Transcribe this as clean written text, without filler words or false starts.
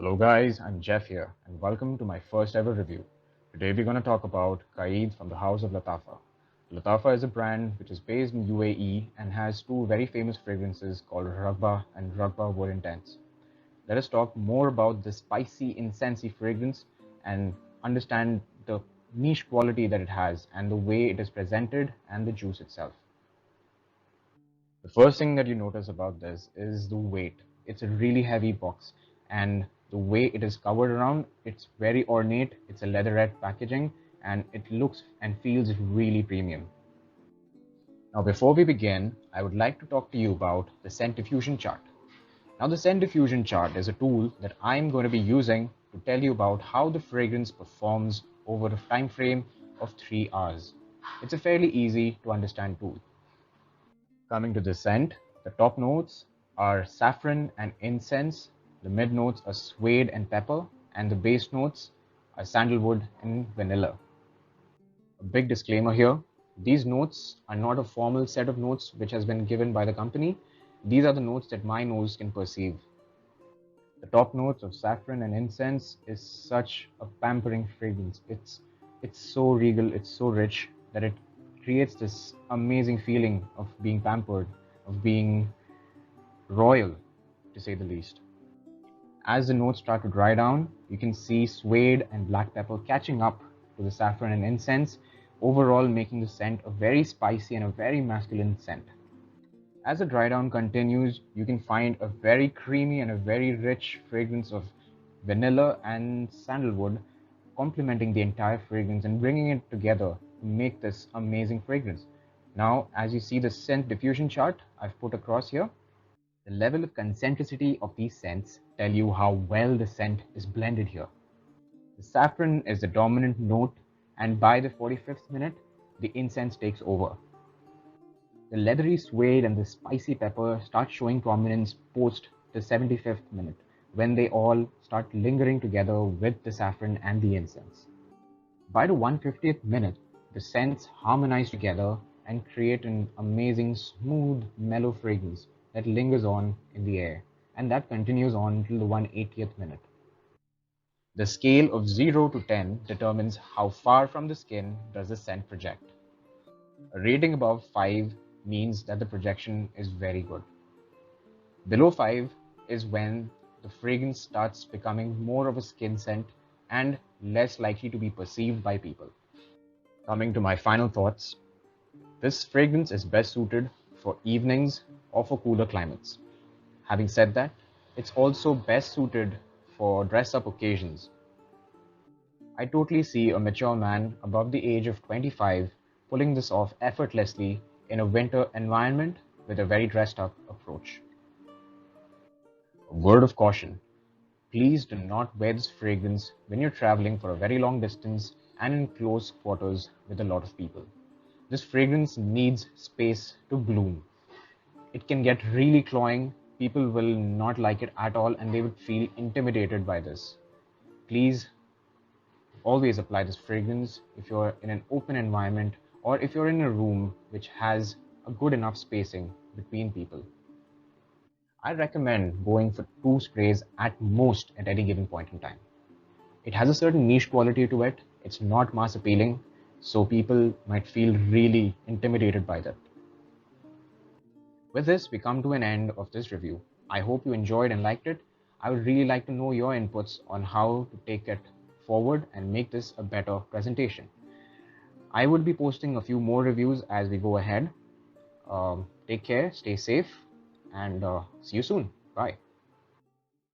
Hello guys, I'm Jeff here and welcome to my first ever review. Today we're going to talk about Qaa'ed from the house of Lattafa. Lattafa is a brand which is based in UAE and has two very famous fragrances called Ragba and Ragba Were Intense. Let us talk more about the spicy, incensey fragrance and understand the niche quality that it has and the way it is presented and the juice itself. The first thing that you notice about this is the weight. It's a really heavy box, and the way it is covered around, it's very ornate. It's a leatherette packaging, and it looks and feels really premium. Now, before we begin, I would like to talk to you about the scent diffusion chart. Now, the scent diffusion chart is a tool that I'm going to be using to tell you about how the fragrance performs over a time frame of 3 hours. It's a fairly easy to understand tool. Coming to the scent, the top notes are saffron and incense, the mid notes are suede and pepper, and the base notes are sandalwood and vanilla. A big disclaimer here, these notes are not a formal set of notes which has been given by the company. These are the notes that my nose can perceive. The top notes of saffron and incense is such a pampering fragrance. It's so regal, it's so rich that it creates this amazing feeling of being pampered, of being royal, to say the least. As the notes start to dry down, you can see suede and black pepper catching up to the saffron and incense, overall making the scent a very spicy and a very masculine scent. As the dry down continues, you can find a very creamy and a very rich fragrance of vanilla and sandalwood complementing the entire fragrance and bringing it together to make this amazing fragrance. Now, as you see the scent diffusion chart I've put across here, the level of concentricity of these scents tell you how well the scent is blended here. The saffron is the dominant note, and by the 45th minute, the incense takes over. The leathery suede and the spicy pepper start showing prominence post the 75th minute, when they all start lingering together with the saffron and the incense. By the 150th minute, the scents harmonize together and create an amazing, smooth, mellow fragrance that lingers on in the air, and that continues on until the 180th minute. The scale of 0 to 10 determines how far from the skin does the scent project. A rating above 5 means that the projection is very good. Below 5 is when the fragrance starts becoming more of a skin scent and less likely to be perceived by people. Coming to my final thoughts, this fragrance is best suited for evenings or for cooler climates. Having said that, it's also best suited for dress-up occasions. I totally see a mature man above the age of 25 pulling this off effortlessly in a winter environment with a very dressed-up approach. A word of caution, please do not wear this fragrance when you're traveling for a very long distance and in close quarters with a lot of people. This fragrance needs space to bloom. It can get really cloying, people will not like it at all and they would feel intimidated by this. Please always apply this fragrance if you're in an open environment or if you're in a room which has a good enough spacing between people. I recommend going for 2 sprays at most at any given point in time. It has a certain niche quality to it, it's not mass appealing, so people might feel really intimidated by that. With this, we come to an end of this review. I hope you enjoyed and liked it. I would really like to know your inputs on how to take it forward and make this a better presentation. I would be posting a few more reviews as we go ahead. Take care, stay safe, and see you soon. Bye.